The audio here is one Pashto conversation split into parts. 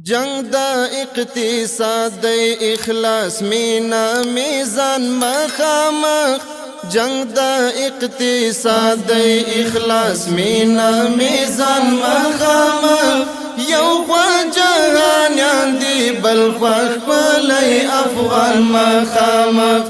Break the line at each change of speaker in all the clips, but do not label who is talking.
جنگ دا اقتصاد دی اخلاص مینا میزان مخامخ جنگ دا اقتصاد دی اخلاص مینا میزان مخامخ یو خوا جهانیان دی بل خوا خپلی افغان مخامخ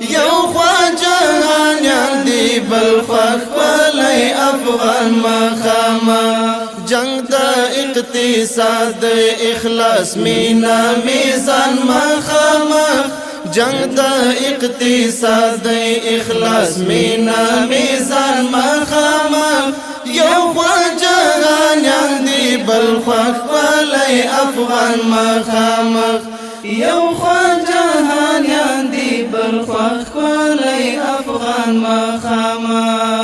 یو خوا جهانیان دی بل خوا خپلی افغان مخامخ جنگ دا اقتصاد اخلاص مینا میزان مخامخ جنگ دا اقتصاد اخلاص مینا میزان مخامخ یو خوا جهانیان دی بل خوا خپلی افغان مخامخ یو خوا جهانیان دی بل خوا خپلی افغان مخامخ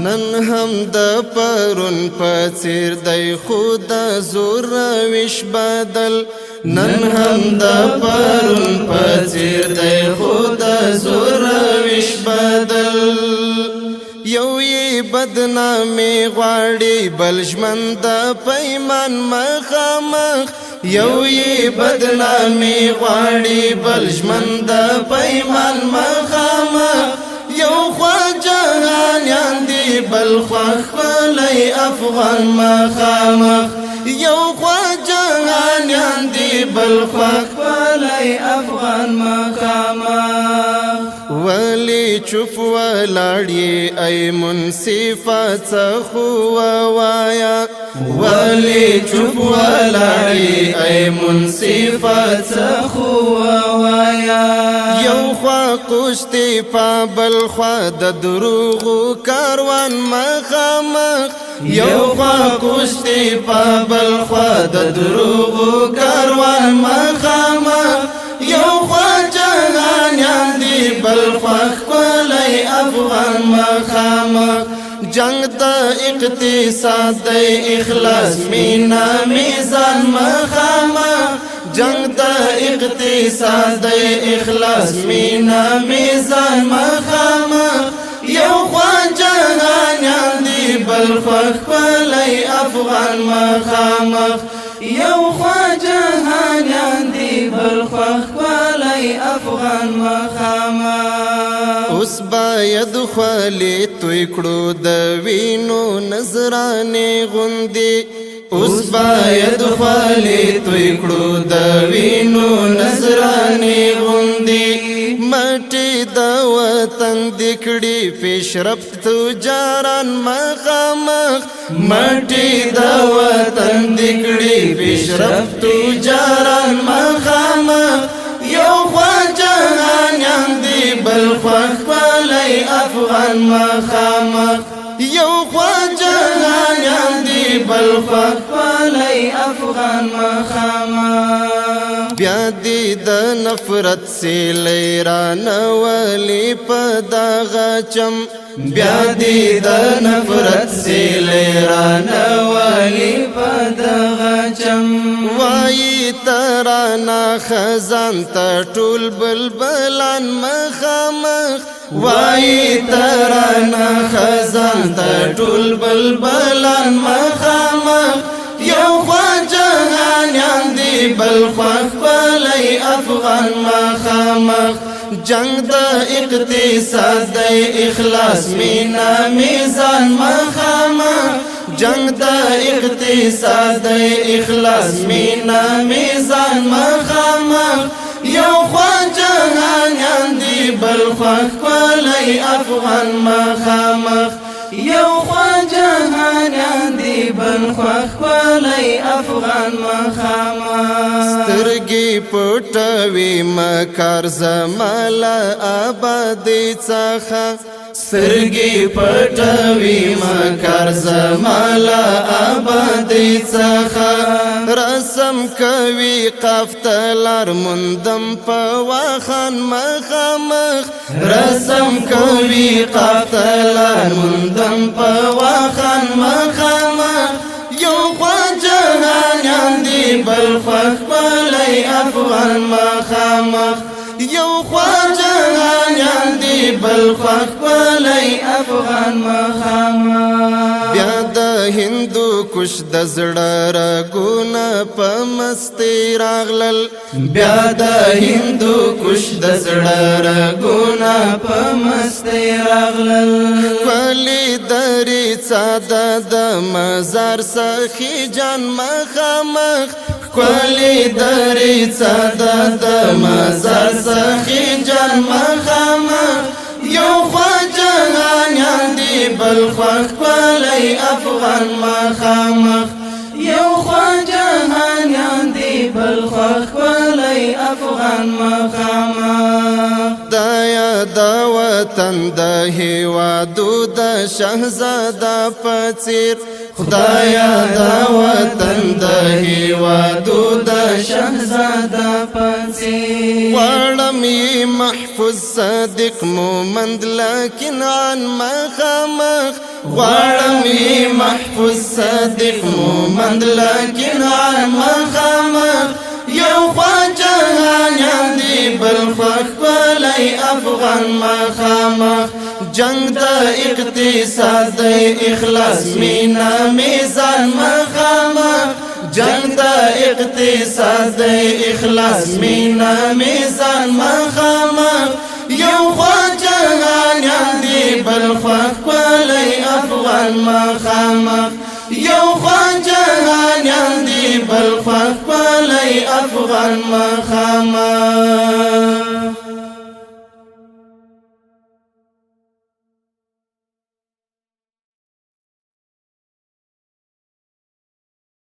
نن هم د پرون پڅیر دی خود زور وش بدل نن هم د پرون پڅیر دی خود زور وش بدل یو ی بدنامي غواړي بل ژوند د پیمان مخامخ یو ی بدنامي غواړي بل ژوند د پیمان مخامخ یو خوا جهانیان دی بل خوا خپلی افغان مخامخ یو خوا جهانیان دی بل خوا خپلی افغان مخامخ ولی چوپ ولاړی ای منصفات خو وایا ولی چوپ ولاړی ای منصفات خو وایا یو خوا قشتی پا بل خوا د دروغو کاروان مخامخ یو خوا قشتی پا بل خوا د دروغو کاروان مخامخ یو خوا جهانیان دی بل خوا خپلی افغان مخامخ جنگ دا اقتصاد اخلاص مینا میزان مخامخ جنگ دا اقتصاد اخلاص مینا میزان مخامخ یو خوا جهانیان دی بل خوا خپلی افغان مخامخ یو خوا جهانیان دی بل خوا خپلی افغان مخامخ اوس باید خوالی توی کړو د وینو نظرانه غوندي اوس باید خوالی توی کړو د وینو نظرانه غوندي مټی د وطن دکړي پیشرفت تجاران مخامخ مټی د وطن دکړي پیشرفت تجاران مخامخ یو خوا جهانیان دی بل خوا خپلی افغان مخامخ یو خوا جهانیان دی بل خوا خپلی افغان مخامخ بیا دی د نفرت سیلی رانولی په دغه چم بیا دی د نفرت سیلی رانولی په دغه چم وای ترانا خزان ته ټول بلبلان مخامخ وای ترانا خزان ته ټول بلبلان مخامخ یو خوا جهانیان دی بل خوا خپلی افغان مخامخ جنگ دا اقتصاد اخلاص مینا میزان مخامخ جنگ دا اقتصاد اخلاص مینا میزان مخامخ یو خوا جهانیان دی بل خوا خپلی افغان مخامخ یو خوا جهانیان دی بل خوا خپلی افغان مخامخ سترګې پټوي مکار زمالا آبادی څخه سترګې پټوي مکار زمالا آبادی څخه رسم کوي قفتلار مندم په واخان مخامخ رسم کوي قفتلار مندم په واخان مخامخ یو خوا جهانیان دی بل خوا خپلی افغان مخامخ یو خوا جهانیان دی بل خوا خپلی افغان مخامخ بیا د هندو کش د زړه رګونه په مستی راغلل بیا د هندو کش د زړه رګونه په مستی راغلل کلی درې څاده د مزار سخي جان مخامخ کلی درې څاده د مزار سخي جان مخامخ یو خوا جهانیان دی بل خوا ښکلی افغان مخامخ یو خوا جهانیان دی بل خوا ښکلی افغان مخامخ دا یاد وطن د هیوادو د شهزاده په څیر خدایا دا وطن د هیوادو د شهزاده په څیر غواړم یې محفوظ صادق مومند لیکن عن مخامخ غواړم یې محفوظ صادق مومند لیکن عن مخامخ یو خوا جهانیان دی بل خوا ښکلی افغان مخامخ جنگ د اقتصاد د اخلاص مینا میزان مخامخ جنگ د اقتصاد د اخلاص مینا میزان مخامخ یو خوا جهانیان دی بل خوا ښکلی افغان مخامخ یو خوا جهانیان دی بل خوا ښکلی افغان مخامخ